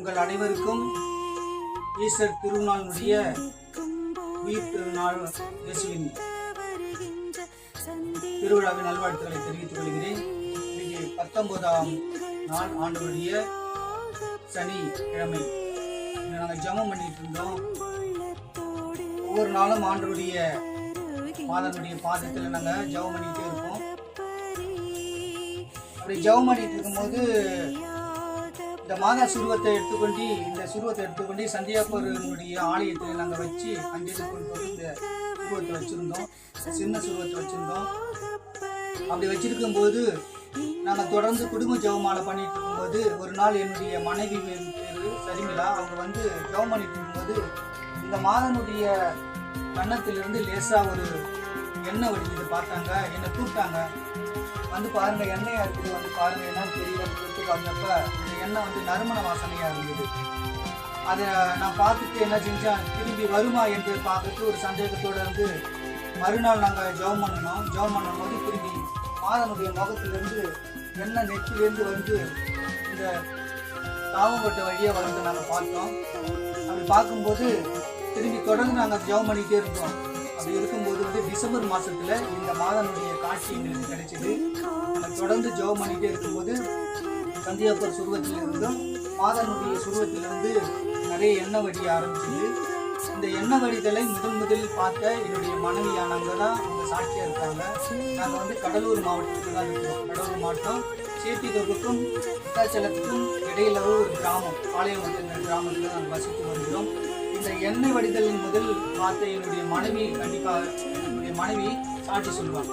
உங்கள் அனைவருக்கும் ஈஸ்டர் திருநாளுடைய உயிர் திருநாள் இயேசுவின் திருவிழாவின் நல்வாழ்த்துக்களை தெரிவித்துக் கொள்கிறேன். இன்னைக்கு 19ஆம் நாள் ஆண்டவருடைய சனிக்கிழமை. நாங்கள் ஜெபம் பண்ணிட்டு இருந்தோம். ஒவ்வொரு நாளும் ஆண்டவருடைய மாதனுடைய பாதத்தில் நாங்கள் ஜெபம் பண்ணிகிட்டே இருப்போம். அப்படி ஜெபம் பண்ணிட்டு இருக்கும்போது இந்த மாதா சுருவத்தை எடுத்துக்கொண்டு சந்தியாப்பூருடைய ஆலயத்தில் நாங்கள் வச்சு அஞ்சலில் கொண்டு வந்து இந்த சுருவத்தை வச்சுருந்தோம். சின்ன சுருவத்தை வச்சுருந்தோம். அப்படி வச்சிருக்கும்போது நாங்கள் தொடர்ந்து குடும்ப ஜெபமாலை பண்ணிட்டு இருக்கும்போது ஒரு நாள் என்னுடைய மனைவி பேர் சரிமிலா அவங்க வந்து ஜெபம் பண்ணிட்டு இருக்கும்போது இந்த மாதனுடைய கன்னத்திலிருந்து லேசாக ஒரு எண்ணெய் வடிஞ்சது பார்த்தாங்க. என்னை கூப்பிட்டாங்க, வந்து பாருங்க எண்ணெயா இருக்குது, வந்து பாருங்க என்னன்னு தெரியலன்னு சொல்லிட்டு பார்த்தப்ப இந்த எண்ணெய் வந்து நறுமண வாசனையா இருந்தது. அதை நான் பார்த்துட்டு என்ன செஞ்சேன், திரும்பி வருமா என்று பார்த்துட்டு ஒரு சந்தேகத்தோடு வந்து மறுநாள் நாங்கள் ஜெபம் பண்ணோம். ஜெபம் பண்ணும்போது திரும்பி மாதனுடைய முகத்திலிருந்து எண்ணெய் நெற்றிலேருந்து வந்து இந்த தாவங்கொட்டை வழியாக வந்து நாங்கள் பார்த்தோம். அப்படி பார்க்கும்போது திரும்பி தொடர்ந்து நாங்கள் ஜெபம் பண்ணிகிட்டே இருந்தோம். அப்படி இருக்கும்போது வந்து டிசம்பர் மாதத்தில் இந்த மாதனுடைய காட்சி எங்களுக்கு கிடைச்சிது. நாங்கள் தொடர்ந்து ஜெபம் பண்ணிகிட்டே இருக்கும்போது சந்தியாப்பூர் சுருவத்தில் இருந்தும் மாதனுடைய சுருவத்திலிருந்து நிறைய எண்ணெய் வடிய ஆரம்பிச்சிது. இந்த எண்ணெய் வடிதலை முதலில் பார்த்த என்னுடைய மனைவியானவங்க தான் அவங்க சாட்சியாக இருக்காங்க. நாங்கள் வந்து கடலூர் மாவட்டத்தில் தான் இருக்கிறோம். கடலூர் மாவட்டம் சேத்திதொகுக்கும் விருத்தாச்சலத்துக்கும் இடையில ஒரு கிராமம், பாளையம் என்ற கிராமத்தில் நாங்கள் வசித்து வருகிறோம். இந்த எண்ணெய் வடிதலின் முதல் பார்த்த என்னுடைய மனைவி கண்டிப்பாக என்னுடைய மனைவி சாட்சி சொல்லுவாங்க.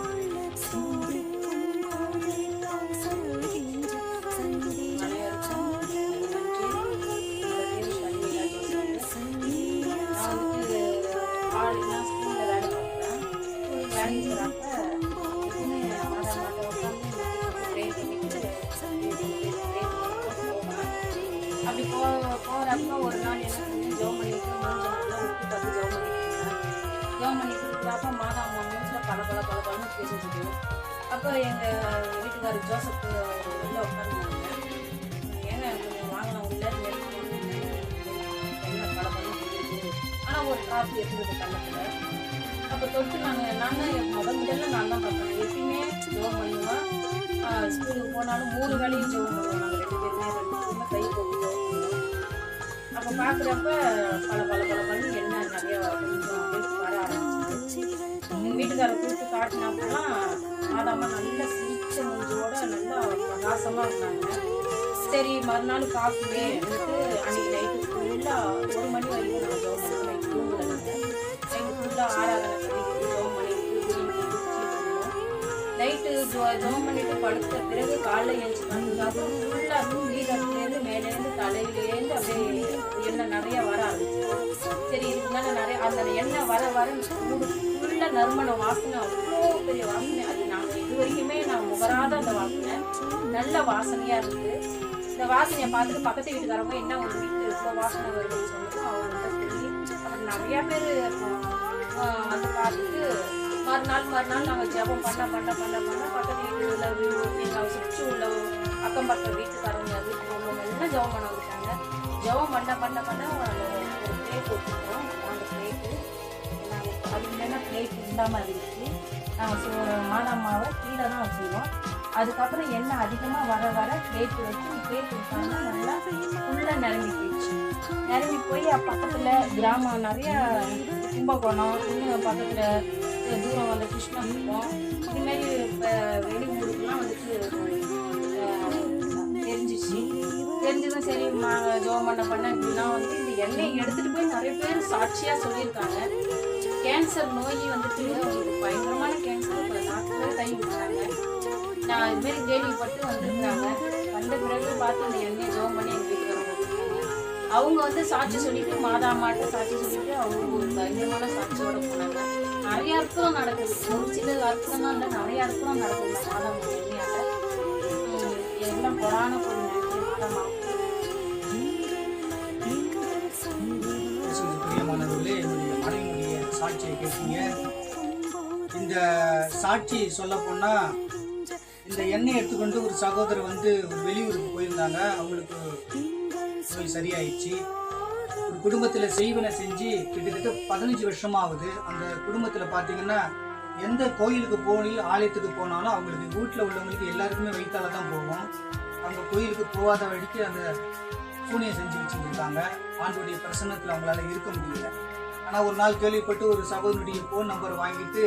அப்படி போகிறப்ப ஒரு நாள் என்ன செஞ்சு ஜெபம் பண்ணிட்டு ஜெபம் பண்ணிட்டு இருக்கிறப்ப மாதா அம்மா மூச்சில் பல பேசிட்டு. அப்போ எங்கள் வீட்டுக்காரர் ஜோசப் வெளில உட்காந்துருந்தாங்க. ஏங்க கொஞ்சம் வாங்கின உள்ள என்ன பல பேசிட்டு, ஆனால் ஒரு காஃபி எடுத்துருக்கு கள்ளத்தில். அப்போ தொட்டு நாங்கள் முதல்ல நான் தான் பார்ப்பேன். எப்பயுமே ஜெபம் பண்ணுவேன். ஸ்கூலுக்கு போனாலும் 3 வேளையும் ஜெபம் பண்ணுவோம். நாங்கள் 2 பேருமே கை போட்டு ஜெபம் பண்ணுவோம். அப்போ பார்க்குறப்ப பல பண்ணி என்ன நிறைய கொஞ்சம் வர ஆரம்பிச்சு. எங்கள் வீட்டுக்காரரை கூப்பிட்டு காட்டினாப்பெல்லாம் மாதாம்மா நல்லா சிரிச்ச மூஞ்சோட நல்லா பிரகாசமாக இருந்தாங்க. சரி மறுநாள் காஃபியே வந்துட்டு அன்றைக்கி நைட்டு ஃபுல்லாக 1 மணி வரைக்கும் நாங்கள் ஜெபம் பண்ணுவோம். நைட்டு தூங்கலை நாங்கள். நைட்டு ஃபுல்லாக ஆராதனை பண்ணிட்டு ஜெபம் பண்ணிட்டு நைட்டு ஜெபம் பண்ணிட்டு படுத்த பிறகு காலையில் எழுச்சி வந்ததுக்கப்புறம் ஃபுல்லாக தூங்கிலேருந்து மேலேருந்து தலையிலேருந்து அப்படியே எண்ணெய் நிறையா வர ஆரம்பிச்சு. சரி இதுக்கு மேலே நிறைய அந்த எண்ணெய் வர ஃபுல்லாக நறுமண வாசனை, அவ்வளோ பெரிய வாசனை. அது நாங்கள் இது வரைக்குமே நான் முகராத அந்த வாசனை நல்ல வாசனையாக இருக்குது. இந்த வாசனையை பார்த்துட்டு பக்கத்து வீட்டுக்காரங்க என்ன ஒரு வீட்டு இவ்வளோ வாசனை வருதுன்னு சொல்லிட்டு அவங்கள்ட்ட சொல்லி அது நிறையா பேர் வந்து பார்த்துட்டு மறுநாள் நாங்கள் ஜெபம் பண்ண பக்கத்து வீட்டில் உள்ள எங்கள் சுற்றி உள்ள அக்கம் பக்கம் வீட்டுக்காரங்க வீட்டுக்காரங்க எல்லாம் ஜெபம் பண்ண விட்டாங்க. ஜெபம் பண்ண ஒரு பிளேட் வச்சுருக்கோம். அந்த பிளேட்டு நாங்கள் அது இல்லைன்னா பிளேட் இல்லாமல் இருந்துச்சு. நாங்கள் மாதாம்மாவை கீழே தான் வச்சுருவோம். அதுக்கப்புறம் எண்ணெய் அதிகமாக வர பிளேட் வச்சு பிளேட் வச்சாங்கன்னா நல்லா ஃபுல்லாக நிரம்பி போயிடுச்சு. நிரம்பி போய் பக்கத்தில் கிராமம் நிறைய கும்பகோணம், இன்னும் பக்கத்தில் தூரம் வந்து கிருஷ்ணபுரம் இதுமாரி இப்போ வெளியூருக்குலாம் வந்துட்டு தெரிஞ்சதும் சரி ஜெபம் பண்ண இப்படின்னா வந்து இந்த எண்ணெயை எடுத்துகிட்டு போய் நிறைய பேர் சாட்சியாக சொல்லியிருக்காங்க. கேன்சர் நோய் வந்துட்டு அவங்களுக்கு பயங்கரமான கேன்சர் இப்போ டாக்டரே கை விட்டுறாங்க. நான் இதுமாரி கேள்விப்பட்டு வந்துருக்குறாங்க. வந்த பிறகு பார்த்து அந்த எண்ணெயை ஜெபம் பண்ணி எங்கள் வீட்டுக்கு வர அவங்க வந்து சாட்சி சொல்லிட்டு மாதாம்மாட்ட சாட்சி சொல்லிட்டு அவங்க ஒரு பயங்கரமான சாட்சியோட போனாங்க. நிறைய அற்புதம் நடக்குது. ஒரு சில அற்புதம் தான் இல்லை, நிறைய அற்புதம் நடக்குது மாதாம்மா எண்ணெயாட்ட. எல்லாம் கொடான போய் மாதாம்மா. பிரியமானவர்களே, என்னுடைய மனைவியுடைய சாட்சியை கேட்டீங்க. இந்த சாட்சி சொல்ல போனா இந்த எண்ணெய் எடுத்துக்கொண்டு ஒரு சகோதரர் வந்து ஒரு வெளியூருக்கு போயிருந்தாங்க. அவங்களுக்கு நோய் சரியாயிடுச்சு. ஒரு குடும்பத்தில் செய்வனை செஞ்சு கிட்டத்தட்ட 15 வருஷமாகுது. அந்த குடும்பத்தில் பார்த்தீங்கன்னா எந்த கோயிலுக்கு போய் ஆலயத்துக்கு போனாலும் அவங்களுக்கு வீட்டில் உள்ளவங்களுக்கு எல்லாருக்குமே வயிற்றால தான் போகும். அவங்க கோயிலுக்கு போகாத வழிக்கு அந்த சூனியம் செஞ்சு வச்சுருக்காங்க. ஆண்டோடைய பிரசன்னத்தில் அவங்களால இருக்க முடியல. ஆனால் ஒரு நாள் கேள்விப்பட்டு ஒரு சகோதரனுடைய ஃபோன் நம்பர் வாங்கிட்டு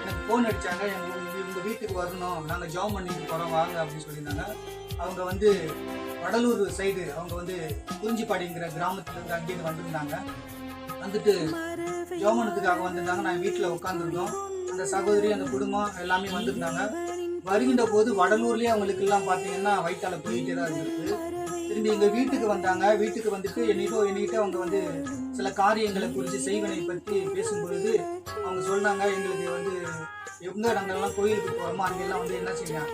எனக்கு ஃபோன் அடித்தாங்க. உங்கள் வீட்டுக்கு வரணும், நாங்கள் ஜாம் பண்ணிட்டு போகிறோம் வாங்க அப்படின்னு சொல்லியிருந்தாங்க. அவங்க வந்து வடலூர் சைடு, அவங்க வந்து குறிஞ்சிப்பாடிங்கிற கிராமத்துலேருந்து அங்கேருந்து வந்திருந்தாங்க. வந்துட்டு ஜோமனத்துக்காக வந்திருந்தாங்க. நான் வீட்டில் உட்காந்துருந்தோம். அந்த சகோதரி அந்த குடும்பம் எல்லாமே வந்திருந்தாங்க. வருகின்ற போது வடலூர்லேயே அவங்களுக்கு எல்லாம் பார்த்தீங்கன்னா வயிற்றால போயிட்டே தான் இருந்திருக்கு. திரும்பி எங்கள் வீட்டுக்கு வந்தாங்க. வீட்டுக்கு வந்துட்டு என்கிட்ட அவங்க வந்து சில காரியங்களை குறித்து செய்வனை பற்றி பேசும்பொழுது அவங்க சொன்னாங்க, எங்களுக்கு வந்து எங்கே நாங்கள்லாம் கோயிலுக்கு போகிறோமோ அங்கெல்லாம் வந்து என்ன செய்யலாம்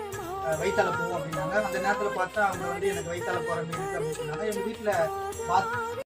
வயிற்றால போவோம் அப்படின்னாங்க. அந்த நேரத்தில் பார்த்தா அவங்க வந்து எனக்கு வயிற்றால போகிற மாதிரி இருக்குது அப்படின்னு சொன்னாங்க. எங்கள் வீட்டில்